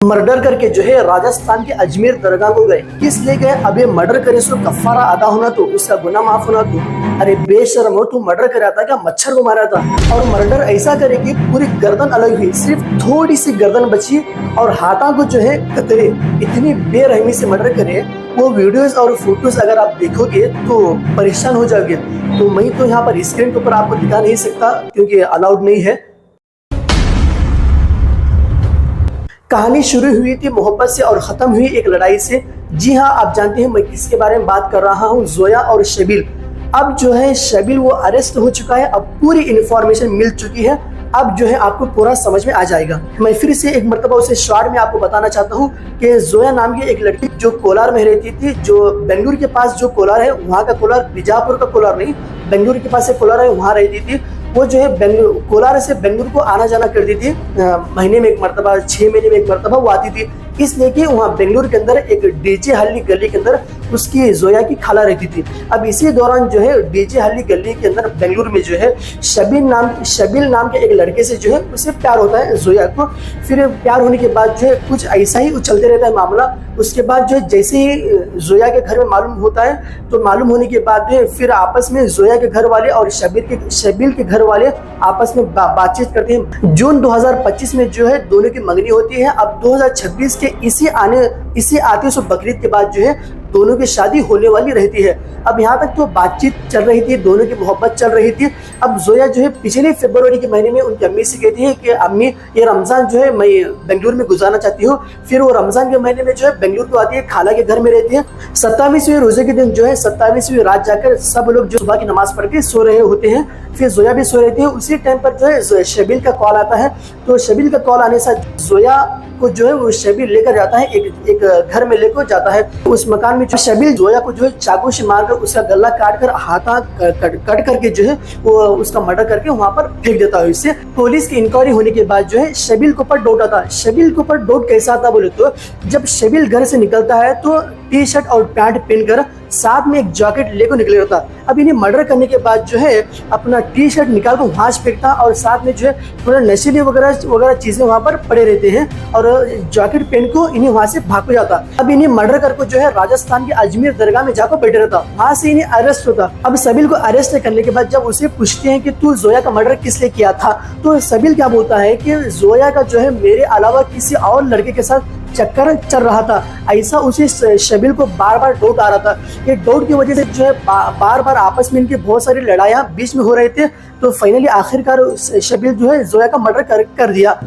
Murder करके जो है राजस्थान के अजमेर दरगाह को गए। किस लिए गए? अब ये मर्डर करे सो कफारा अदा होना तो उसका गुनाह माफ होना तो। अरे बेशर्म हो, तू मर्डर कराया था क्या? मच्छर को मारा था। और मर्डर ऐसा करे कि पूरी गर्दन अलग हुई, सिर्फ थोड़ी सी गर्दन बची और हाथों को जो है कतरे। इतनी बेरहमी से मर्डर करे। वो वीडियोस और फोटोज अगर आप देखोगे तो परेशान हो जाओगे। तो मैं तो यहाँ पर स्क्रीन के ऊपर आपको दिखा नहीं सकता क्योंकि अलाउड नहीं है। कहानी शुरू हुई थी मोहब्बत से और ख़त्म हुई एक लड़ाई से। जी हाँ, आप जानते हैं मैं किसके बारे में बात कर रहा हूँ, जोया और शबील। अब जो है शबील वो अरेस्ट हो चुका है, अब पूरी इन्फॉर्मेशन मिल चुकी है। अब जो है आपको पूरा समझ में आ जाएगा। मैं फिर से एक मरतबा उसे शॉर्ट में आपको बताना चाहता हूँ कि जोया नाम की एक लड़की जो कोलार में रहती थी, जो बेंगलुरु के पास जो कोलार है, वहाँ का कोलार, बीजापुर का कोलार नहीं, बेंगलुरु के पास एक कोलार है, वहाँ रहती थी। वो जो है कोलार से बेंगलुरु को आना जाना करती थी। महीने में एक मरतबा, 6 महीने में एक मरतबा वो आती थी। इसलिए कि वहाँ बेंगलुरु के अंदर एक डीजे हल्ली गली के अंदर उसकी जोया की खाला रहती थी। अब इसी दौरान जो है डीजे हल्ली गली के अंदर बेंगलुरु में जो है शबील नाम के एक लड़के से जो है उसे प्यार होता है जोया को। फिर प्यार होने के बाद जो है कुछ ऐसा ही उछलते रहता है मामला। उसके बाद जो है जैसे ही जोया के घर में मालूम होता है, तो मालूम होने के बाद जो है फिर आपस में जोया के घर वाले और शबील के घर वाले आपस में बातचीत करते हैं। जून 2025 में जो है दोनों की मंगनी होती है। अब 2026 के इसी आते सो बकरीद के बाद जो है दोनों की शादी होने वाली रहती है। अब यहाँ तक तो बातचीत चल रही थी, दोनों की मोहब्बत चल रही थी। अब जोया जो है पिछले फरवरी के महीने में उनकी अम्मी से कहती है कि अम्मी ये रमज़ान जो है मैं बेंगलुरु में गुजारना चाहती हूँ। फिर वो रमज़ान के महीने में जो है बेंगलुरु को आती है, खाला के घर में रहती है। 27वें रोजे के दिन जो है 27वीं रात जाकर सब लोग जो सुबह की नमाज पढ़ के सो रहे होते हैं, फिर जोया भी सो रहती है। उसी टाइम पर जो है शबील का कॉल आता है। तो शबील का कॉल आने से जोया को जो है वो शबील लेकर जाता है, एक घर में लेकर जाता है। उस मकान में शबील जोया को जो है चाकू से मारकर उसका गला काट कर हाथा कट करके जो है वो उसका मर्डर करके वहां पर फेंक देता है। इससे पुलिस की इंक्वायरी होने के बाद जो है शबील के ऊपर डाउट आता है। शबील के ऊपर डाउट कैसा आता बोले तो जब शबील घर से निकलता है तो टी शर्ट और पैंट पहनकर साथ में एक जैकेट लेकर निकले होता। अब इन्हें मर्डर करने के बाद जो है अपना टी शर्ट निकाल कर वहां से फेंकता और साथ में जो है थोड़ा नशीली वगैरह चीजें वहां पर पड़े रहते हैं और जैकेट पहन को इन्हें वहां से भाग जाता। अब इन्हें मर्डर करके जो है राजस्थान के अजमेर दरगाह में जाकर बैठे रहता, वहां से इन्हें अरेस्ट होता। अब शबील को अरेस्ट करने के बाद जब उसे पूछते हैं कि तू जोया का मर्डर किस लिए किया था, तो शबील क्या बोलता है कि जोया का जो है मेरे अलावा किसी और लड़के के साथ चक्कर चल रहा था। ऐसा उसे शबील को बार बार डाउट आ रहा था। ये डाउट की वजह से जो है बार बार आपस में इनकी बहुत सारी लड़ाइयाँ बीच में हो रहे थे। तो फाइनली आखिरकार शबील जो है जोया का मर्डर कर दिया।